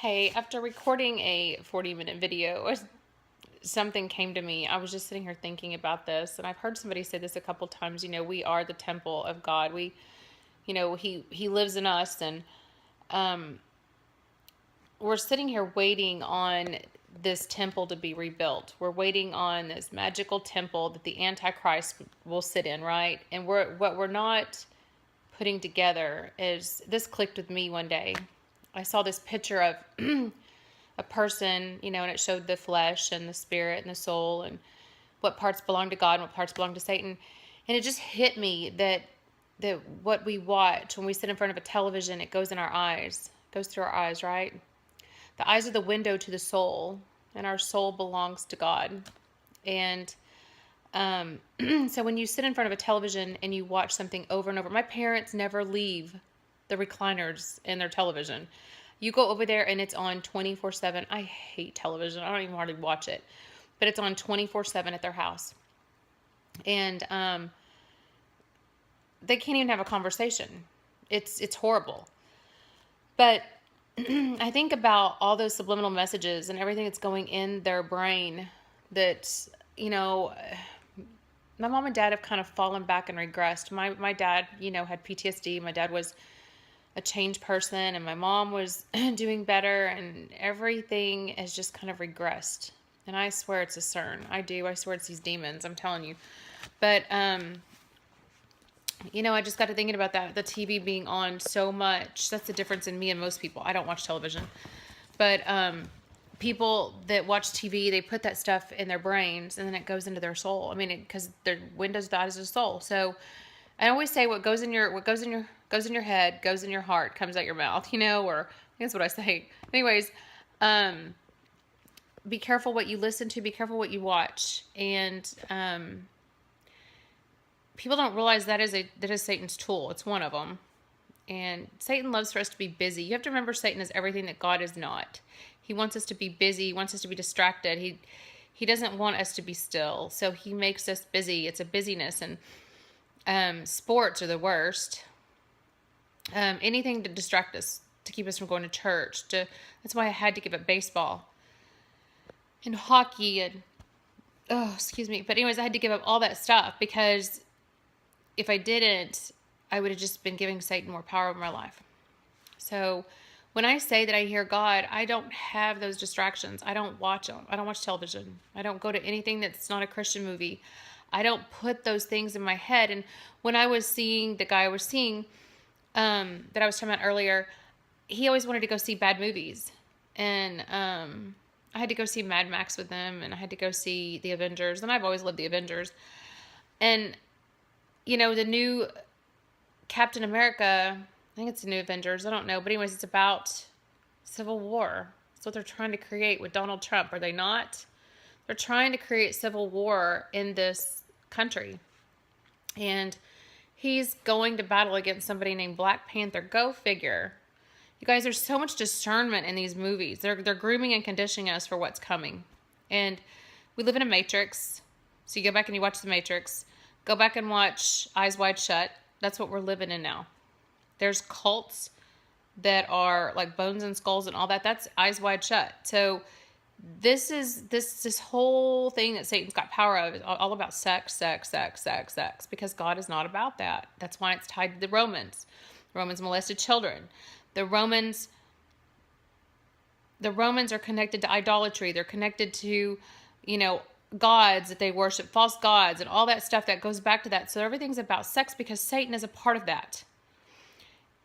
Hey, after recording a 40-minute video, something came to me. I was just sitting here thinking about this, and I've heard somebody say this a couple times. We are the temple of God. He lives in us, and um, we're sitting here waiting on this temple to be rebuilt. We're waiting on this magical temple that the Antichrist will sit in, right? And what we're not putting together is this clicked with me one day. I saw this picture of a person, and it showed the flesh and the spirit and the soul and what parts belong to God and what parts belong to Satan. And it just hit me that what we watch when we sit in front of a television, it goes in our eyes, it goes through our eyes, right? The eyes are the window to the soul, and our soul belongs to God. And so when you sit in front of a television and you watch something over and over, my parents never leave the recliners in their television. You go over there and it's on 24/7. I hate television. I don't even hardly watch it, but it's on 24/7 at their house. And they can't even have a conversation. It's horrible. But I think about all those subliminal messages and everything that's going in their brain that, my mom and dad have kind of fallen back and regressed. My dad, had PTSD. My dad was a changed person, and my mom was doing better, and everything has just kind of regressed. And I swear it's a CERN. I do. I swear it's these demons. I'm telling you. But I just got to thinking about that. The TV being on so much. That's the difference in me and most people. I don't watch television, but people that watch TV, they put that stuff in their brains, and then it goes into their soul. I mean, because their windows that is the soul. So I always say, what goes in your head goes in your heart, comes out your mouth. Or that's what I say. Anyways, be careful what you listen to. Be careful what you watch, and people don't realize that is Satan's tool. It's one of them. And Satan loves for us to be busy. You have to remember, Satan is everything that God is not. He wants us to be busy. He wants us to be distracted. He doesn't want us to be still. So he makes us busy. It's a busyness. And sports are the worst. Anything to distract us, to keep us from going to church. That's why I had to give up baseball and hockey and, But anyways, I had to give up all that stuff because if I didn't, I would have just been giving Satan more power over my life. So when I say that I hear God, I don't have those distractions. I don't watch them. I don't watch television. I don't go to anything that's not a Christian movie. I don't put those things in my head. And when I was seeing the guy I was seeing, that I was talking about earlier, he always wanted to go see bad movies. And I had to go see Mad Max with them, and I had to go see the Avengers. And I've always loved the Avengers. And, the new Captain America, I think it's the new Avengers, I don't know. But anyways, it's about civil war. That's what they're trying to create with Donald Trump, are they not? They're trying to create civil war in this country. And he's going to battle against somebody named Black Panther. Go figure. You guys, there's so much discernment in these movies. They're grooming and conditioning us for what's coming. And we live in a matrix. So you go back and you watch The Matrix. Go back and watch Eyes Wide Shut. That's what we're living in now. There's cults that are like Bones and Skulls and all that. That's Eyes Wide Shut. So this whole thing that Satan's got power of is all about sex, because God is not about that. That's why it's tied to the Romans. The Romans molested children. The Romans are connected to idolatry. They're connected to, gods that they worship, false gods, and all that stuff that goes back to that. So everything's about sex because Satan is a part of that.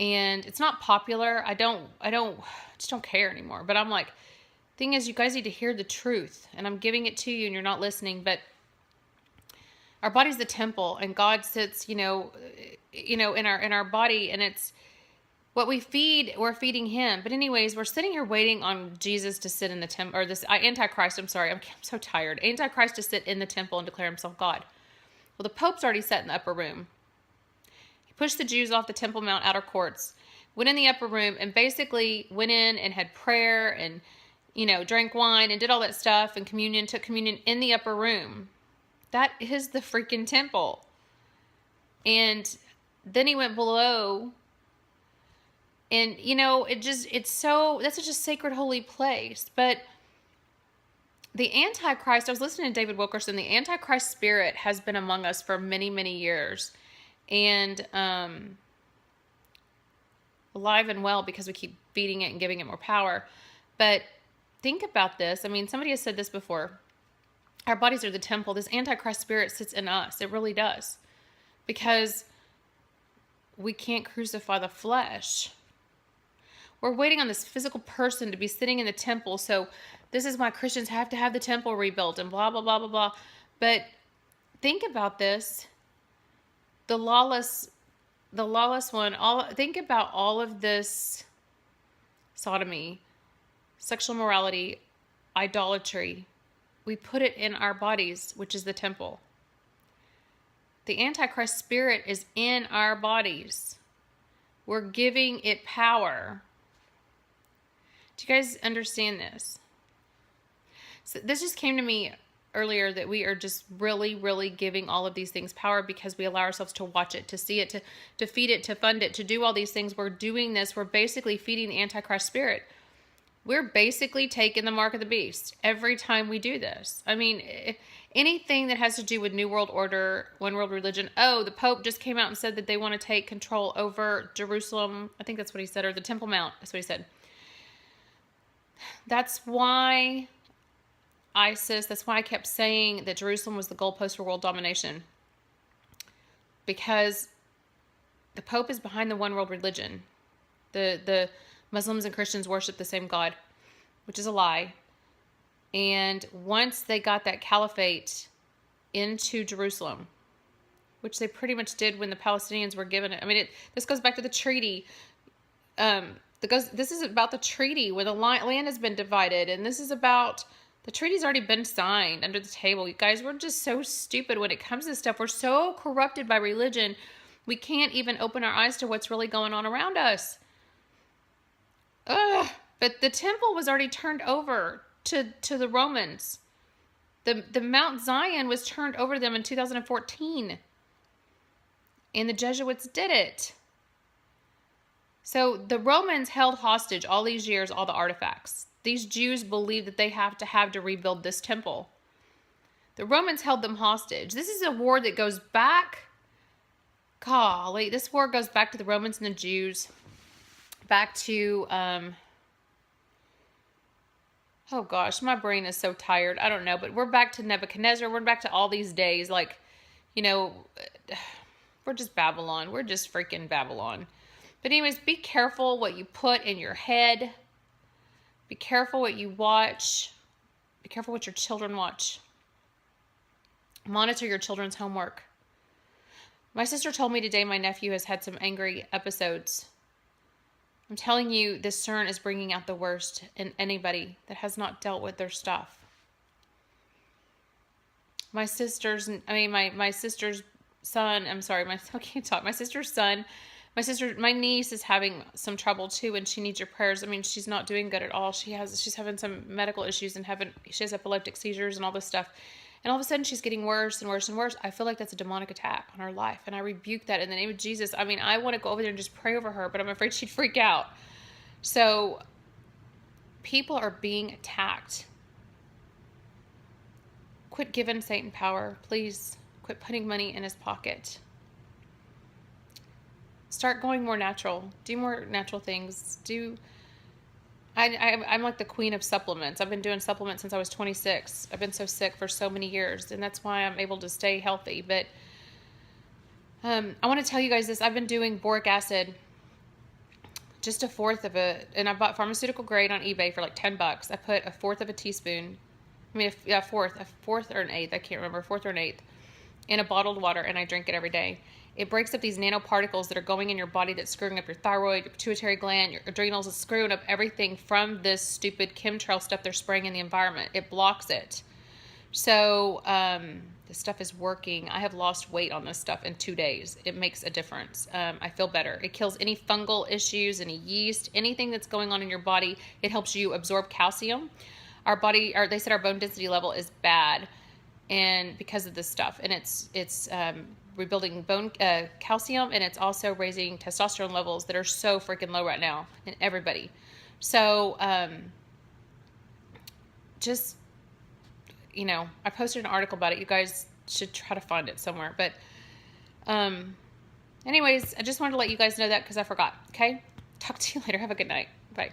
And it's not popular. I just don't care anymore. But I'm like, thing is, you guys need to hear the truth, and I'm giving it to you, and you're not listening. But our body's the temple, and God sits, in our body, and it's what we feed. We're feeding Him. But anyways, we're sitting here waiting on Jesus to sit in the temple, or this Antichrist. I'm sorry, I'm so tired. Antichrist to sit in the temple and declare himself God. Well, the Pope's already sat in the upper room. He pushed the Jews off the Temple Mount outer courts, went in the upper room, and basically went in and had prayer and drank wine and did all that stuff and took communion in the upper room. That is the freaking temple. And then he went below And, that's such a sacred, holy place. But the Antichrist, I was listening to David Wilkerson, the Antichrist spirit has been among us for many, many years. And alive and well because we keep feeding it and giving it more power. But think about this. I mean, somebody has said this before. Our bodies are the temple. This Antichrist spirit sits in us. It really does. Because we can't crucify the flesh. We're waiting on this physical person to be sitting in the temple. So this is why Christians have to have the temple rebuilt and blah, blah, blah, blah, blah. But think about this. The lawless one, think about all of this sodomy, sexual morality, idolatry. We put it in our bodies, which is the temple. The Antichrist spirit is in our bodies. We're giving it power. Do you guys understand this? So this just came to me earlier, that we are just really, really giving all of these things power because we allow ourselves to watch it, to see it, to feed it, to fund it, to do all these things. We're doing this. We're basically feeding the Antichrist spirit. We're basically taking the mark of the beast every time we do this. I mean, anything that has to do with New World Order, one world religion. Oh, the Pope just came out and said that they want to take control over Jerusalem. I think that's what he said, or the Temple Mount. That's what he said. That's why ISIS, that's why I kept saying that Jerusalem was the goalpost for world domination. Because the Pope is behind the one world religion. The Muslims and Christians worship the same God, which is a lie. And once they got that caliphate into Jerusalem, which they pretty much did when the Palestinians were given it. I mean, this goes back to the treaty. This is about the treaty where the land has been divided. And this is about, the treaty's already been signed under the table. You guys, we're just so stupid when it comes to this stuff. We're so corrupted by religion. We can't even open our eyes to what's really going on around us. But the temple was already turned over to the Romans. The Mount Zion was turned over to them in 2014. And the Jesuits did it. So the Romans held hostage all these years, all the artifacts. These Jews believe that they have to rebuild this temple. The Romans held them hostage. This is a war that goes back, golly, this war goes back to the Romans and the Jews. Back to, oh gosh, my brain is so tired. I don't know, but we're back to Nebuchadnezzar. We're back to all these days. Like, we're just Babylon. We're just freaking Babylon. But anyways, be careful what you put in your head. Be careful what you watch. Be careful what your children watch. Monitor your children's homework. My sister told me today my nephew has had some angry episodes. I'm telling you, this CERN is bringing out the worst in anybody that has not dealt with their stuff. My sister's son, I can't talk. My niece is having some trouble too, and she needs your prayers. I mean, she's not doing good at all. She's having some medical issues and she has epileptic seizures and all this stuff. And all of a sudden she's getting worse and worse and worse. I feel like that's a demonic attack on her life. And I rebuke that in the name of Jesus. I mean, I want to go over there and just pray over her, but I'm afraid she'd freak out. So people are being attacked. Quit giving Satan power. Please quit putting money in his pocket. Start going more natural. Do more natural things. I'm like the queen of supplements. I've been doing supplements since I was 26. I've been so sick for so many years, and that's why I'm able to stay healthy. But I want to tell you guys this. I've been doing boric acid, just a fourth of it, and I bought pharmaceutical grade on eBay for like $10. I put a fourth of a teaspoon, a fourth or an eighth, I can't remember, a fourth or an eighth, in a bottled water, and I drink it every day. It breaks up these nanoparticles that are going in your body that's screwing up your thyroid, your pituitary gland, your adrenals. It's screwing up everything from this stupid chemtrail stuff they're spraying in the environment. It blocks it. So this stuff is working. I have lost weight on this stuff in 2 days. It makes a difference. I feel better. It kills any fungal issues, any yeast, anything that's going on in your body. It helps you absorb calcium. They said our bone density level is bad, and because of this stuff, and it's rebuilding bone calcium, and it's also raising testosterone levels that are so freaking low right now in everybody. So just, I posted an article about it. You guys should try to find it somewhere. But anyways, I just wanted to let you guys know that because I forgot. Okay? Talk to you later. Have a good night. Bye.